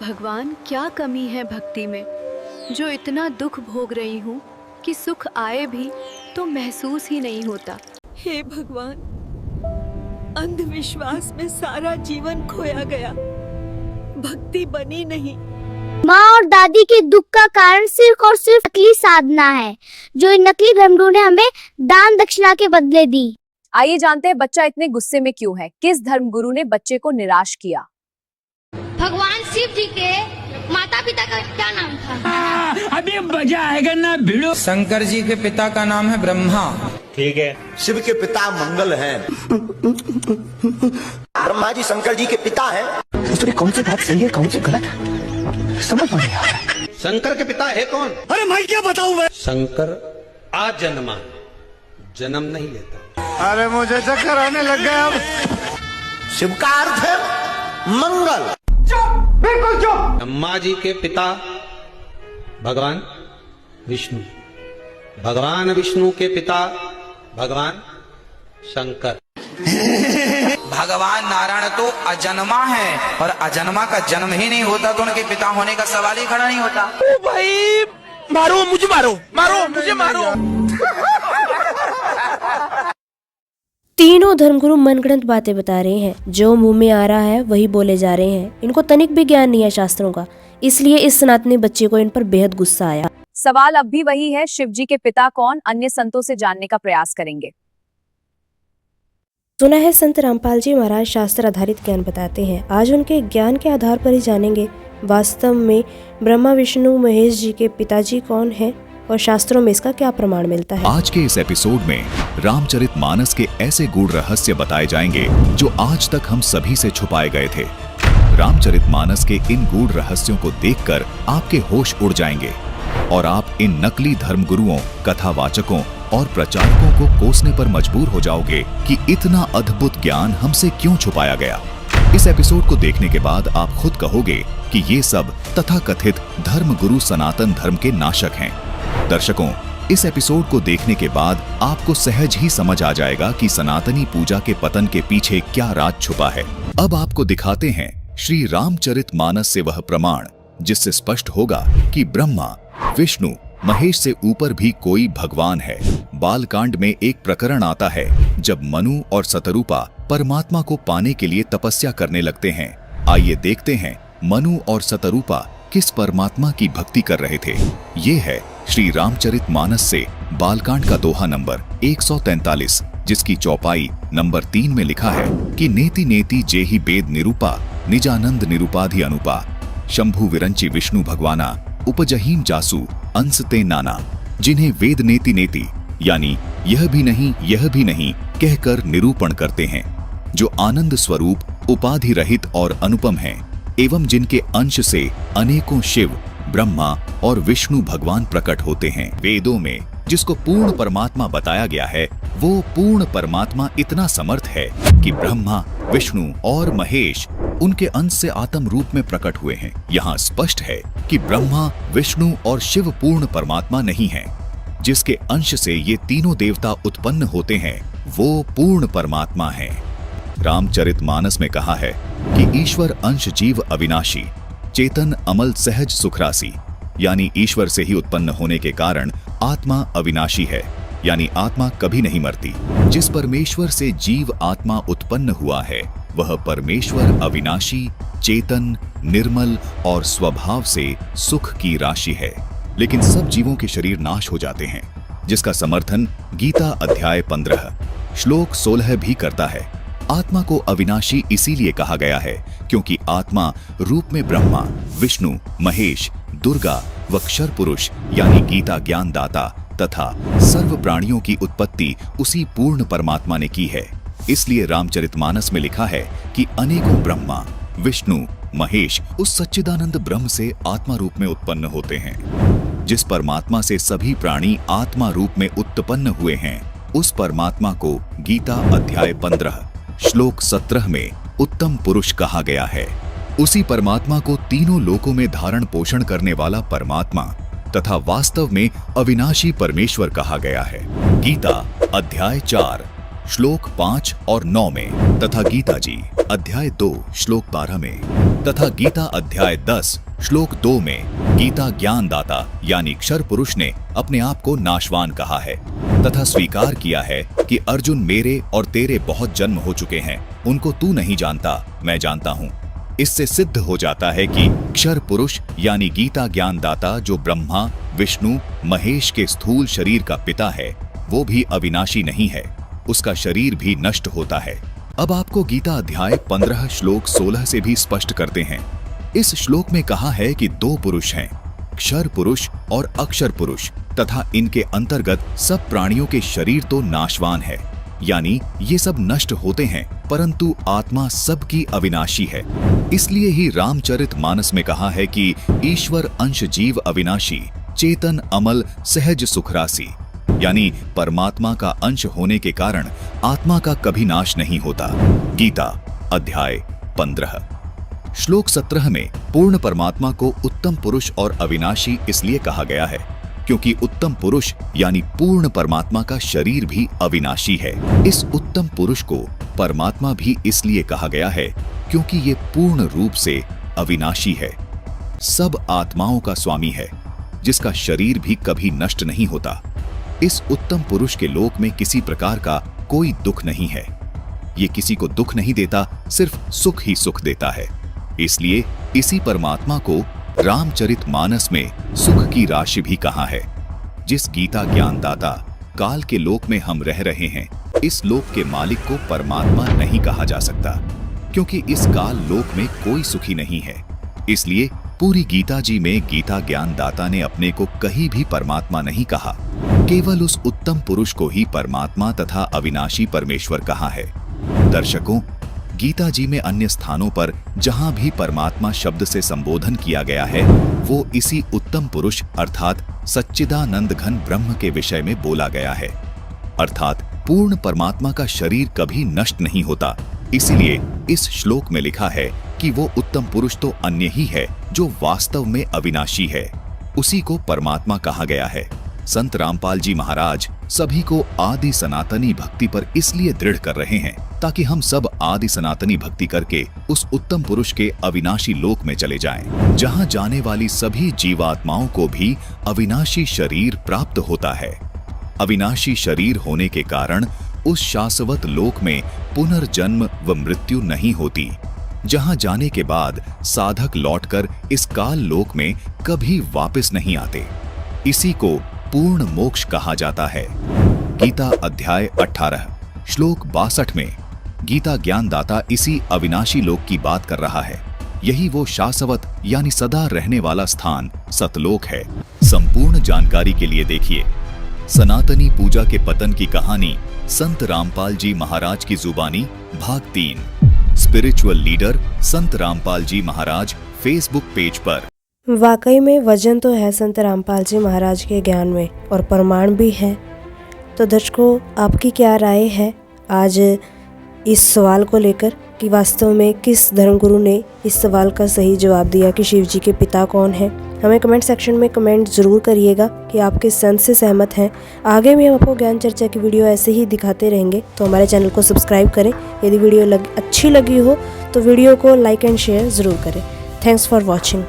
भगवान, क्या कमी है भक्ति में जो इतना दुख भोग रही हूँ कि सुख आए भी तो महसूस ही नहीं होता। हे भगवान, अंधविश्वास में सारा जीवन खोया गया, भक्ति बनी नहीं। माँ और दादी के दुख का कारण सिर्फ और सिर्फ नकली साधना है जो इन नकली धर्मगुरु ने हमें दान दक्षिणा के बदले दी। आइए जानते हैं बच्चा इतने गुस्से में क्यों है, किस धर्मगुरु ने बच्चे को निराश किया। भगवान शिव जी के माता पिता का क्या नाम था? अभी मजा आएगा ना भिड़ो। शंकर जी के पिता का नाम है ब्रह्मा। ठीक है। शिव के पिता मंगल हैं। ब्रह्मा जी शंकर जी के पिता हैं। इसमें कौन सी बात सही है कौन सी गलत है समझ नहीं आ रहा। शंकर के पिता है कौन? अरे मैं क्या बताऊं मैं। शंकर आजन्मा, जन्म नहीं लेता। अरे मुझे चक्कर आने लग गया अब। शिव का अर्थ है मंगल। बिल्कुल चुप। ब्रह्मा जी के पिता भगवान विष्णु, भगवान विष्णु के पिता भगवान शंकर। भगवान नारायण तो अजन्मा है और अजन्मा का जन्म ही नहीं होता तो उनके पिता होने का सवाल ही खड़ा नहीं होता। ओ भाई मारो मुझे, मारो मारो मुझे, मारो। तीनों धर्मगुरु मनगढ़ंत बातें बता रहे हैं, जो मुंह में आ रहा है वही बोले जा रहे हैं। इनको तनिक भी ज्ञान नहीं है शास्त्रों का, इसलिए इस सनातनी बच्चे को इन पर बेहद गुस्सा आया। सवाल अब भी वही है, शिव जी के पिता कौन? अन्य संतों से जानने का प्रयास करेंगे। सुना है संत रामपाल जी महाराज शास्त्र आधारित ज्ञान बताते हैं। आज उनके ज्ञान के आधार पर ही जानेंगे वास्तव में ब्रह्मा विष्णु महेश जी के पिताजी कौन है और शास्त्रों में इसका क्या प्रमाण मिलता है। आज के इस एपिसोड में रामचरितमानस के ऐसे गूढ़ रहस्य बताए जाएंगे जो आज तक हम सभी से छुपाए गए थे। रामचरितमानस के इन गूढ़ रहस्यों को देखकर आपके होश उड़ जाएंगे और आप इन नकली धर्मगुरुओं, कथावाचकों और प्रचारकों को कोसने पर मजबूर हो जाओगे कि इतना अद्भुत ज्ञान हमसे क्यों छुपाया गया। इस एपिसोड को देखने के बाद आप खुद कहोगे कि ये सब तथाकथित धर्मगुरु सनातन धर्म के नाशक हैं। दर्शकों, इस एपिसोड को देखने के बाद आपको सहज ही समझ आ जाएगा कि सनातनी पूजा के पतन के पीछे क्या राज छुपा है। अब आपको दिखाते हैं श्री रामचरितमानस से वह प्रमाण जिससे स्पष्ट होगा कि ब्रह्मा विष्णु महेश से ऊपर भी कोई भगवान है। बालकांड में एक प्रकरण आता है जब मनु और सतरूपा परमात्मा को पाने के लिए तपस्या करने लगते हैं। आइए देखते हैं मनु और सतरूपा किस परमात्मा की भक्ति कर रहे थे। ये है श्री रामचरितमानस से बालकांड का दोहा नंबर 143, जिसकी चौपाई नंबर 3 में लिखा है कि नेति नेति जेहि वेद निरूपा निजानंद निरूपाधि अनुपा शंभु विरंचि विष्णु भगवाना उपजहीम जासु अंस ते नाना। जिन्हें वेद नेति नेति यानी यह भी नहीं कहकर निरूपण करते हैं, जो आनंद स्वरूप उपाधि रहित और अनुपम हैं, एवं जिनके अंश से अनेकों शिव ब्रह्मा और विष्णु भगवान प्रकट होते हैं। वेदों में जिसको पूर्ण परमात्मा बताया गया है वो पूर्ण परमात्मा इतना समर्थ है कि ब्रह्मा विष्णु और महेश उनके अंश से आत्म रूप में प्रकट हुए हैं। यहाँ स्पष्ट है कि ब्रह्मा विष्णु और शिव पूर्ण परमात्मा नहीं है। जिसके अंश से ये तीनों देवता उत्पन्न होते हैं वो पूर्ण परमात्मा है। रामचरितमानस में कहा है कि ईश्वर अंश जीव अविनाशी चेतन अमल सहज सुखरासी, यानी ईश्वर से ही उत्पन्न होने के कारण आत्मा अविनाशी है, यानी आत्मा कभी नहीं मरती। जिस परमेश्वर से जीव आत्मा उत्पन्न हुआ है वह परमेश्वर अविनाशी, चेतन, निर्मल और स्वभाव से सुख की राशि है। लेकिन सब जीवों के शरीर नाश हो जाते हैं, जिसका समर्थन गीता अध्याय 15 श्लोक 16 भी करता है। आत्मा को अविनाशी इसीलिए कहा गया है क्योंकि आत्मा रूप में ब्रह्मा विष्णु महेश दुर्गा व क्षर पुरुष यानी गीता ज्ञान दाता तथा सर्व प्राणियों की उत्पत्ति उसी पूर्ण परमात्मा ने की है। इसलिए रामचरितमानस में लिखा है कि अनेकों ब्रह्मा विष्णु महेश उस सच्चिदानंद ब्रह्म से आत्मा रूप में उत्पन्न होते हैं। जिस परमात्मा से सभी प्राणी आत्मा रूप में उत्पन्न हुए हैं उस परमात्मा को गीता अध्याय 15 श्लोक 17 में उत्तम पुरुष कहा गया है। उसी परमात्मा को तीनों लोकों में धारण पोषण करने वाला परमात्मा तथा वास्तव में अविनाशी परमेश्वर कहा गया है। गीता अध्याय 4 श्लोक 5 और 9 में तथा गीता जी अध्याय 2 श्लोक 12 में तथा गीता अध्याय 10 श्लोक 2 में गीता ज्ञानदाता यानी क्षर पुरुष ने अपने आप को नाशवान कहा है तथा स्वीकार किया है कि अर्जुन मेरे और तेरे बहुत जन्म हो चुके हैं, उनको तू नहीं जानता, मैं जानता हूँ। इससे सिद्ध हो जाता है कि क्षर पुरुष यानी गीता ज्ञानदाता जो ब्रह्मा विष्णु महेश के स्थूल शरीर का पिता है वो भी अविनाशी नहीं है, उसका शरीर भी नष्ट होता है। अब आपको गीता अध्याय 15 श्लोक 16 से भी स्पष्ट करते हैं। इस श्लोक में कहा है कि दो पुरुष हैं, क्षर पुरुष और अक्षर पुरुष, तथा इनके अंतर्गत सब प्राणियों के शरीर तो नाशवान है, यानी ये सब नष्ट होते हैं, परंतु आत्मा सबकी अविनाशी है। इसलिए ही रामचरितमानस में कहा है कि ईश्वर अंश जीव अविनाशी, चेतन अमल सहज सुखरासी, यानी परमात्मा का अंश होने के कारण आत्मा का कभी नाश नहीं होता। गीता अध्याय 15 श्लोक 17 में पूर्ण परमात्मा को उत्तम पुरुष और अविनाशी इसलिए कहा गया है क्योंकि उत्तम पुरुष यानी पूर्ण परमात्मा का शरीर भी अविनाशी है। इस उत्तम पुरुष को परमात्मा भी इसलिए कहा गया है क्योंकि ये पूर्ण रूप से अविनाशी है, सब आत्माओं का स्वामी है, जिसका शरीर भी कभी नष्ट नहीं होता। इस उत्तम पुरुष के लोक में किसी प्रकार का कोई दुख नहीं है, ये किसी को दुख नहीं देता, सिर्फ सुख ही सुख देता है। इसलिए इसी परमात्मा को रामचरितमानस में सुख की राशि भी कहा है। जिस गीता ज्ञानदाता काल के लोक में हम रह रहे हैं, इस लोक के मालिक को परमात्मा नहीं कहा जा सकता क्योंकि इस काल लोक में कोई सुखी नहीं है। इसलिए पूरी गीता जी में गीता ज्ञानदाता ने अपने को कहीं भी परमात्मा नहीं कहा, केवल उस उत्तम पुरुष को ही परमात्मा तथा अविनाशी परमेश्वर कहा है। दर्शकों, गीता जी में अन्य स्थानों पर जहां भी परमात्मा शब्द से संबोधन किया गया है वो इसी उत्तम पुरुष अर्थात सच्चिदानंद घन ब्रह्म के विषय में बोला गया है। अर्थात पूर्ण परमात्मा का शरीर कभी नष्ट नहीं होता। इसीलिए इस श्लोक में लिखा है कि वो उत्तम पुरुष तो अन्य ही है जो वास्तव में अविनाशी है, उसी को परमात्मा कहा गया है। संत रामपाल जी महाराज सभी को आदि सनातनी भक्ति पर इसलिए दृढ़ कर रहे हैं ताकि हम सब आदि सनातनी भक्ति करके उस उत्तम पुरुष के अविनाशी लोक में चले जाएं, जहां जाने वाली सभी जीवात्माओं को भी अविनाशी शरीर प्राप्त होता है। अविनाशी शरीर होने के कारण उस शाश्वत लोक में पुनर्जन्म व मृत्यु नहीं होती, जहां जाने के बाद साधक लौटकर इस काल लोक में कभी वापस नहीं आते। इसी को पूर्ण मोक्ष कहा जाता है। गीता अध्याय 18 श्लोक 62 में गीता ज्ञानदाता इसी अविनाशी लोक की बात कर रहा है। यही वो शाश्वत यानी सदा रहने वाला स्थान सतलोक है। संपूर्ण जानकारी के लिए देखिए सनातनी पूजा के पतन की कहानी संत रामपाल जी महाराज की जुबानी भाग 3 स्पिरिचुअल लीडर संत रामपाल जी महाराज फेसबुक पेज पर। वाकई में वजन तो है संत रामपाल जी महाराज के ज्ञान में और प्रमाण भी है। तो दर्शकों, आपकी क्या राय है आज इस सवाल को लेकर कि वास्तव में किस धर्मगुरु ने इस सवाल का सही जवाब दिया कि शिव जी के पिता कौन है? हमें कमेंट सेक्शन में कमेंट ज़रूर करिएगा कि आप किस संत से सहमत हैं। आगे भी हम आपको ज्ञान चर्चा की वीडियो ऐसे ही दिखाते रहेंगे, तो हमारे चैनल को सब्सक्राइब करें। यदि वीडियो अच्छी लगी हो तो वीडियो को लाइक एंड शेयर ज़रूर करें। Thanks for watching.